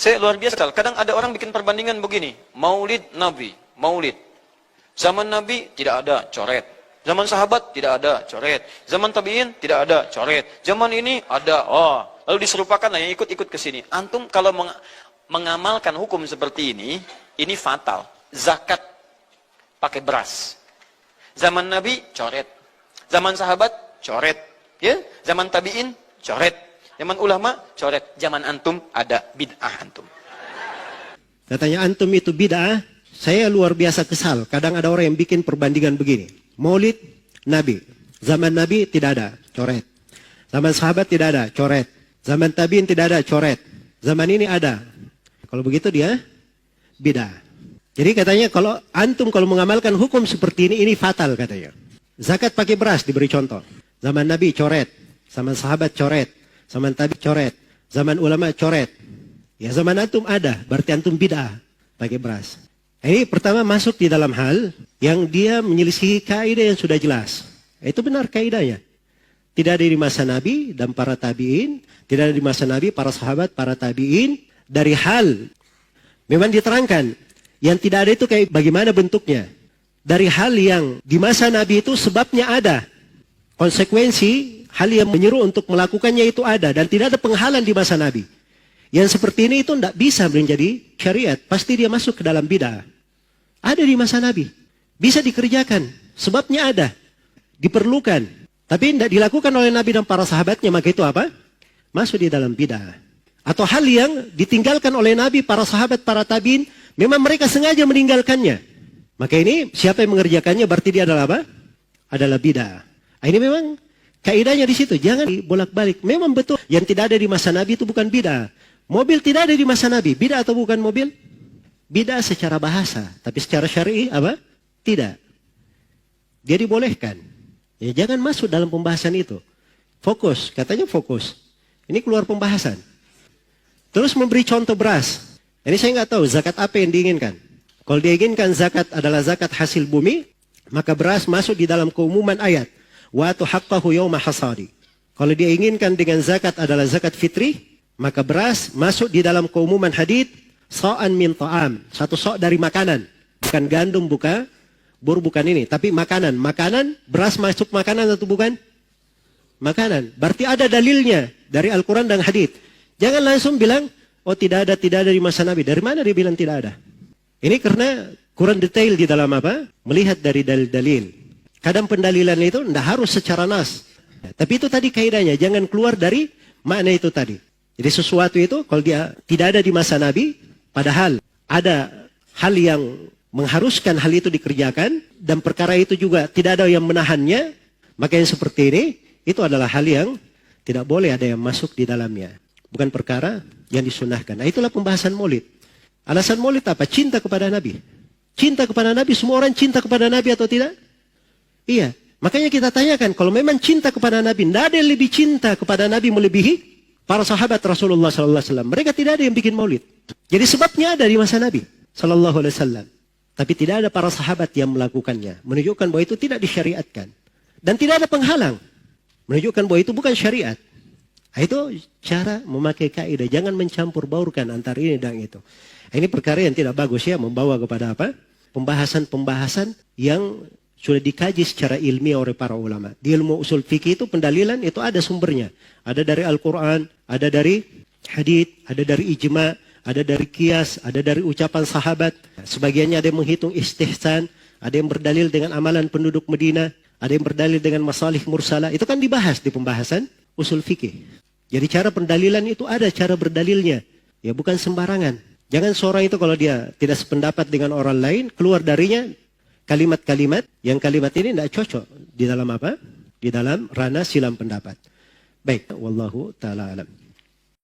Saya luar biasa. Kadang ada orang bikin perbandingan begini. Maulid Nabi, maulid. Zaman Nabi tidak ada, coret. Zaman sahabat tidak ada, coret. Zaman tabi'in tidak ada, coret. Zaman ini ada, oh. Lalu diserupakan lah yang ikut-ikut ke sini. Antum kalau mengamalkan hukum seperti ini fatal. Zakat pakai beras. Zaman Nabi coret. Zaman sahabat coret. Ya, zaman tabi'in coret. Zaman ulama coret. Zaman antum ada bid'ah antum. Katanya antum itu bid'ah. Saya luar biasa kesal. Kadang ada orang yang bikin perbandingan begini. Maulid Nabi. Zaman Nabi tidak ada, coret. Zaman sahabat tidak ada, coret. Zaman tabi'in tidak ada, coret. Zaman ini ada. Kalau begitu dia bid'ah. Jadi katanya kalau antum kalau mengamalkan hukum seperti ini fatal katanya. Zakat pakai beras diberi contoh. Zaman Nabi coret. Zaman sahabat coret. Zaman tabi coret. Zaman ulama coret. Ya zaman antum ada, berarti antum bid'ah pakai beras. Ini pertama masuk di dalam hal yang dia menyelisihi kaidah yang sudah jelas. Itu benar kaidahnya. Tidak ada di masa Nabi dan para tabi'in. Tidak ada di masa Nabi, para sahabat, para tabi'in. Dari hal, memang diterangkan. Yang tidak ada itu kayak bagaimana bentuknya. Dari hal yang di masa Nabi itu sebabnya ada. Konsekuensi, hal yang menyeru untuk melakukannya itu ada. Dan tidak ada penghalang di masa Nabi. Yang seperti ini itu tidak bisa menjadi syariat. Pasti dia masuk ke dalam bid'ah. Ada di masa Nabi. Bisa dikerjakan. Sebabnya ada. Diperlukan. Tapi tidak dilakukan oleh Nabi dan para sahabatnya. Maka itu apa? Masuk di dalam bid'ah. Atau hal yang ditinggalkan oleh Nabi, para sahabat, para tabi'in. Memang mereka sengaja meninggalkannya. Maka ini siapa yang mengerjakannya berarti dia adalah apa? Adalah bid'ah. Ini memang kaidahnya di situ. Jangan bolak-balik. Memang betul. Yang tidak ada di masa Nabi itu bukan bid'ah. Mobil tidak ada di masa Nabi. Bid'ah atau bukan mobil? Bid'ah secara bahasa. Tapi secara syar'i apa? Tidak. Dia dibolehkan. Ya, jangan masuk dalam pembahasan itu. Fokus. Katanya fokus. Ini keluar pembahasan. Terus memberi contoh beras. Ini saya nggak tahu zakat apa yang diinginkan. Kalau diinginkan zakat adalah zakat hasil bumi, maka beras masuk di dalam keumuman ayat. Wa atu haqqahu yawma hasadi. Kalau dia inginkan dengan zakat adalah zakat fitri, maka beras masuk di dalam keumuman hadits sa'an min ta'am. Satu sok dari makanan. Bukan gandum, bukan bur, bukan ini. Tapi makanan. Makanan, beras masuk makanan atau bukan? Makanan. Berarti ada dalilnya dari Al-Quran dan hadits. Jangan langsung bilang, oh tidak ada di masa Nabi. Dari mana dia bilang tidak ada? Ini karena kurang detail di dalam apa? Melihat dari dalil-dalil. Kadang pendalilan itu tidak harus secara nas. Tapi itu tadi kaidahnya. Jangan keluar dari makna itu tadi. Jadi sesuatu itu kalau dia tidak ada di masa Nabi, padahal ada hal yang mengharuskan hal itu dikerjakan, dan perkara itu juga tidak ada yang menahannya, maka yang seperti ini, itu adalah hal yang tidak boleh ada yang masuk di dalamnya. Bukan perkara yang disunahkan. Nah itulah pembahasan maulid. Alasan maulid apa? Cinta kepada Nabi. Cinta kepada Nabi, semua orang cinta kepada Nabi atau tidak? Iya. Makanya kita tanyakan, kalau memang cinta kepada Nabi, tidak ada yang lebih cinta kepada Nabi melebihi para sahabat Rasulullah SAW. Mereka tidak ada yang bikin maulid. Jadi sebabnya ada di masa Nabi SAW. Tapi tidak ada para sahabat yang melakukannya. Menunjukkan bahwa itu tidak disyariatkan. Dan tidak ada penghalang. Menunjukkan bahwa itu bukan syariat. Itu cara memakai kaidah. Jangan mencampur baurkan antara ini dan itu. Ini perkara yang tidak bagus ya. Membawa kepada apa? Pembahasan-pembahasan yang sudah dikaji secara ilmiah oleh para ulama. Di ilmu usul fikih itu pendalilan itu ada sumbernya. Ada dari Al-Quran, ada dari hadits, ada dari ijma', ada dari qiyas, ada dari ucapan sahabat. Sebagiannya ada yang menghitung istihsan, ada yang berdalil dengan amalan penduduk Madinah, ada yang berdalil dengan masalih mursalah. Itu kan dibahas di pembahasan usul fikih. Jadi cara pendalilan itu ada cara berdalilnya. Ya bukan sembarangan. Jangan seorang itu kalau dia tidak sependapat dengan orang lain, keluar darinya kalimat-kalimat yang kalimat ini tidak cocok di dalam apa? Di dalam ranah silam pendapat. Baik, wallahu ta'ala alam.